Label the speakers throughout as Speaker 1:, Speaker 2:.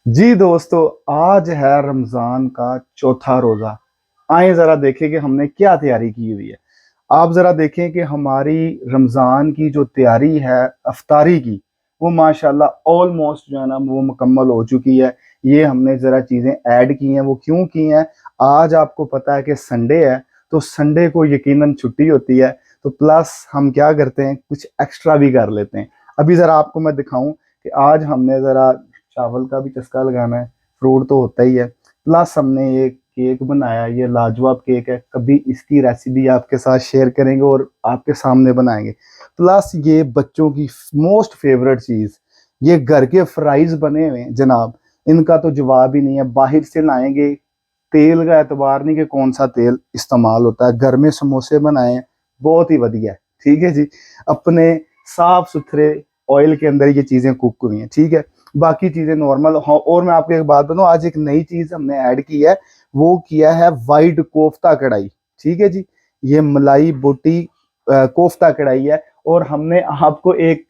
Speaker 1: जी दोस्तों, आज है रमज़ान का चौथा रोज़ा। आए ज़रा देखें कि हमने क्या तैयारी की हुई है। आप ज़रा देखें कि हमारी रमज़ान की जो तैयारी है अफ्तारी की, वो माशाल्लाह ऑलमोस्ट जो है ना वो मुकम्मल हो चुकी है। ये हमने ज़रा चीज़ें ऐड की हैं। वो क्यों की हैं? आज आपको पता है कि संडे है, तो संडे को यकीनन छुट्टी होती है, तो प्लस हम क्या करते हैं, कुछ एक्स्ट्रा भी कर लेते हैं। अभी ज़रा आपको मैं दिखाऊं कि आज हमने ज़रा चावल का भी चस्का लगाना है, फ्रूट तो होता ही है, प्लस हमने ये केक बनाया। ये लाजवाब केक है, कभी इसकी रेसिपी आपके साथ शेयर करेंगे और आपके सामने बनाएंगे। प्लस ये बच्चों की मोस्ट फेवरेट चीज़, ये घर के फ्राइज बने हुए हैं जनाब। इनका तो जवाब ही नहीं है। बाहर से लाएंगे, तेल का एतबार नहीं कि कौन सा तेल इस्तेमाल होता है। घर में समोसे बनाए हैं, बहुत ही बढ़िया है। ठीक है जी, अपने साफ सुथरे ऑयल के अंदर ये चीज़ें कुक हुई हैं। ठीक है, बाकी चीज़ें नॉर्मल। हाँ, और मैं आपको एक बात बताऊँ, आज एक नई चीज़ हमने ऐड की है, वो किया है वाइट कोफ्ता कढ़ाई। ठीक है जी, ये मलाई बोटी कोफ्ता कढ़ाई है। और हमने आपको एक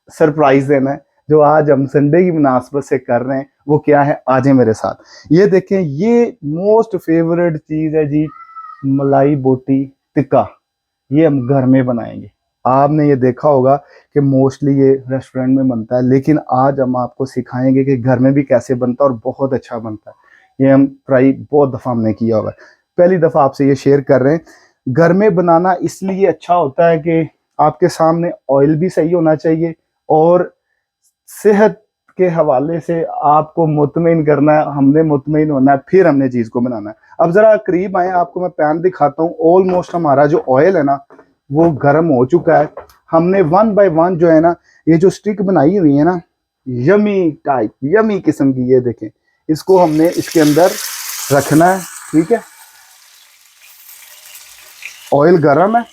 Speaker 1: सरप्राइज देना है, जो आज हम संडे की मुनासबत से कर रहे हैं। वो क्या है, आज है मेरे साथ। ये देखें, ये मोस्ट फेवरेट चीज है जी, मलाई बोटी टिक्का। ये हम घर में बनाएंगे। आपने ये देखा होगा कि मोस्टली ये रेस्टोरेंट में बनता है, लेकिन आज हम आपको सिखाएंगे कि घर में भी कैसे बनता है और बहुत अच्छा बनता है। ये हम ट्राई बहुत दफ़ा हमने किया हुआ है, पहली दफ़ा आपसे ये शेयर कर रहे हैं। घर में बनाना इसलिए अच्छा होता है कि आपके सामने ऑयल भी सही होना चाहिए, और सेहत के हवाले से आपको मुतमईन करना है, हमने मुतमईन होना है, फिर हमने चीज़ को बनाना है। अब ज़रा करीब आए, आपको मैं पैन दिखाता हूँ। ऑलमोस्ट हमारा जो ऑयल है ना वो गर्म हो चुका है। हमने वन बाय वन जो है ना, ये जो स्टिक बनाई हुई है ना, यमी टाइप, यमी किस्म की, ये देखें, इसको हमने इसके अंदर रखना है। ठीक है, ऑयल गर्म है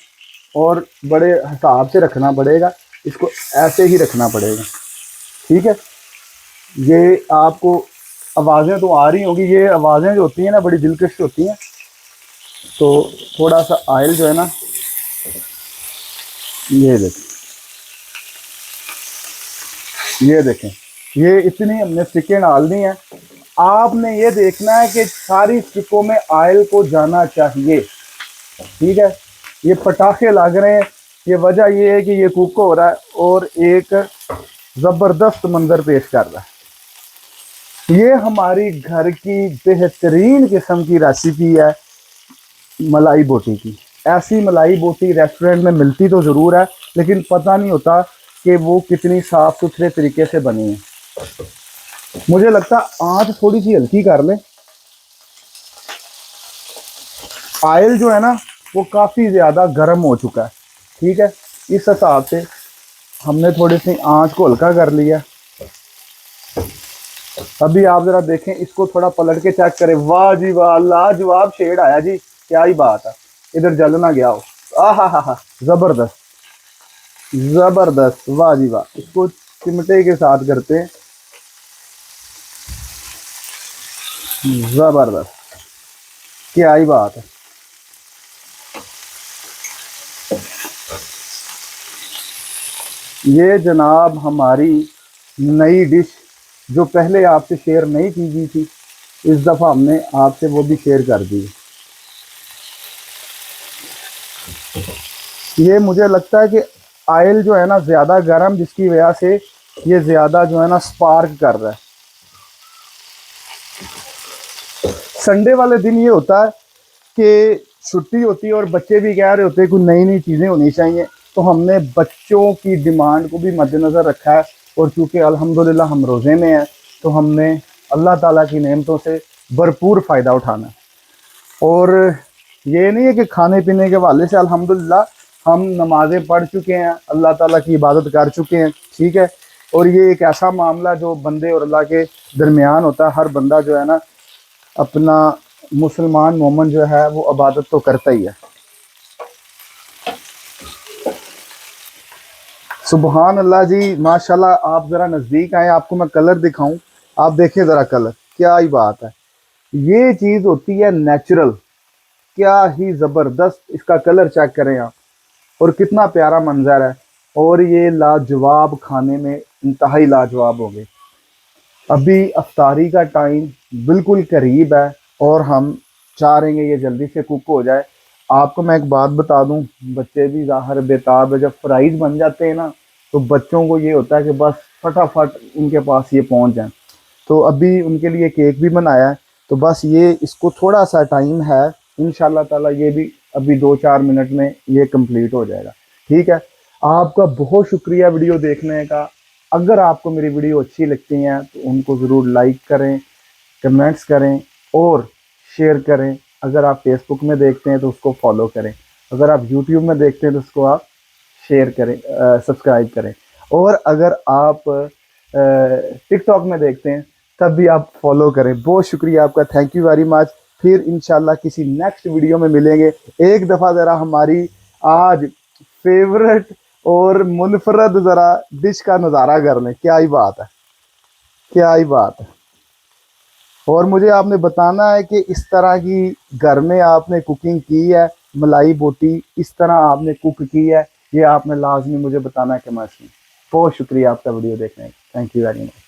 Speaker 1: और बड़े हिसाब से रखना पड़ेगा, इसको ऐसे ही रखना पड़ेगा। ठीक है, ये आपको आवाज़ें तो आ रही होंगी, ये आवाज़ें जो होती हैं ना बड़ी दिलकश होती हैं। तो थोड़ा सा ऑयल जो है ना, ये देखें, ये देखें, ये इतनी हमने स्टिकें डाल दी हैं। आपने ये देखना है कि सारी स्टिकों में ऑयल को जाना चाहिए। ठीक है, ये पटाखे लग रहे हैं, ये वजह ये है कि ये कुक हो रहा है और एक ज़बरदस्त मंजर पेश कर रहा है। ये हमारी घर की बेहतरीन किस्म की रेसिपी है मलाई बोटी की। ऐसी मलाई बोटी रेस्टोरेंट में मिलती तो ज़रूर है, लेकिन पता नहीं होता कि वो कितनी साफ़ सुथरे तरीके से बनी है। मुझे लगता है आँच थोड़ी सी हल्की कर लें। ऑयल जो है ना वो काफ़ी ज़्यादा गर्म हो चुका है। ठीक है, इस हिसाब से हमने थोड़ी सी आँच को हल्का कर लिया। अभी आप ज़रा देखें, इसको थोड़ा पलट के चेक करें। वाह जी वाह, लाजवाब शेड आया जी, क्या ही बात है। इधर जल ना गया हो। आहा हा हा, ज़बरदस्त, ज़बरदस्त, वाह जी वाह। इसको चिमटे के साथ करते हैं, ज़बरदस्त, क्या ही बात है। ये जनाब हमारी नई डिश, जो पहले आपसे शेयर नहीं की गई थी, इस दफ़ा हमने आपसे वो भी शेयर कर दी। ये मुझे लगता है कि ऑयल जो है ना ज़्यादा गर्म, जिसकी वजह से ये ज़्यादा जो है ना स्पार्क कर रहा है। संडे वाले दिन ये होता है कि छुट्टी होती है और बच्चे भी कह रहे होते हैं कुछ नई नई चीज़ें होनी चाहिए, तो हमने बच्चों की डिमांड को भी मद्देनज़र रखा है। और चूँकि अल्हम्दुलिल्लाह हम रोज़े में हैं, तो हमने अल्लाह ताला की नेमतों से भरपूर फ़ायदा उठाना है। और ये नहीं है कि खाने पीने के हवाले से अल्हम्दुलिल्लाह हम नमाज़ें पढ़ चुके हैं, अल्लाह ताला की इबादत कर चुके हैं। ठीक है, और ये एक ऐसा मामला जो बंदे और अल्लाह के दरमियान होता है। हर बंदा जो है ना अपना, मुसलमान मोमन जो है वो इबादत तो करता ही है। सुबहान अल्लाह जी, माशाल्लाह। आप ज़रा नज़दीक आए, आपको मैं कलर दिखाऊं। आप देखें ज़रा कलर, क्या ही बात है। ये चीज़ होती है नेचुरल, क्या ही ज़बरदस्त। इसका कलर चेक करें आप, और कितना प्यारा मंजर है। और ये लाजवाब, खाने में इंतहाई लाजवाब हो गए। अभी अफ्तारी का टाइम बिल्कुल करीब है और हम चाह रहे हैं ये जल्दी से कुक हो जाए। आपको मैं एक बात बता दूं, बच्चे भी ज़ाहिर बेताब है, जब फ्राइज बन जाते हैं ना तो बच्चों को ये होता है कि बस फटाफट उनके पास ये पहुंच जाए। तो अभी उनके लिए केक भी बनाया है, तो बस ये इसको थोड़ा सा टाइम है, इंशाल्लाह ताला ये भी अभी 2-4 मिनट में ये कंप्लीट हो जाएगा। ठीक है, आपका बहुत शुक्रिया वीडियो देखने का। अगर आपको मेरी वीडियो अच्छी लगती है तो उनको ज़रूर लाइक करें, कमेंट्स करें और शेयर करें। अगर आप फेसबुक में देखते हैं तो उसको फॉलो करें, अगर आप यूट्यूब में देखते हैं तो उसको आप शेयर करें, सब्सक्राइब करें। और अगर आप टिकटॉक में देखते हैं तब भी आप फॉलो करें। बहुत शुक्रिया आपका, थैंक यू वेरी मच। फिर इंशाल्लाह किसी नेक्स्ट वीडियो में मिलेंगे। एक दफ़ा ज़रा हमारी आज फेवरेट और मुनफरद ज़रा डिश का नज़ारा कर लें। क्या ही बात है, क्या ही बात है। और मुझे आपने बताना है कि इस तरह की घर में आपने कुकिंग की है, मलाई बोटी इस तरह आपने कुक की है, ये आपने लाजमी मुझे बताना है कि मैं बहुत शुक्रिया आपका वीडियो देखने का, थैंक यू वेरी मच।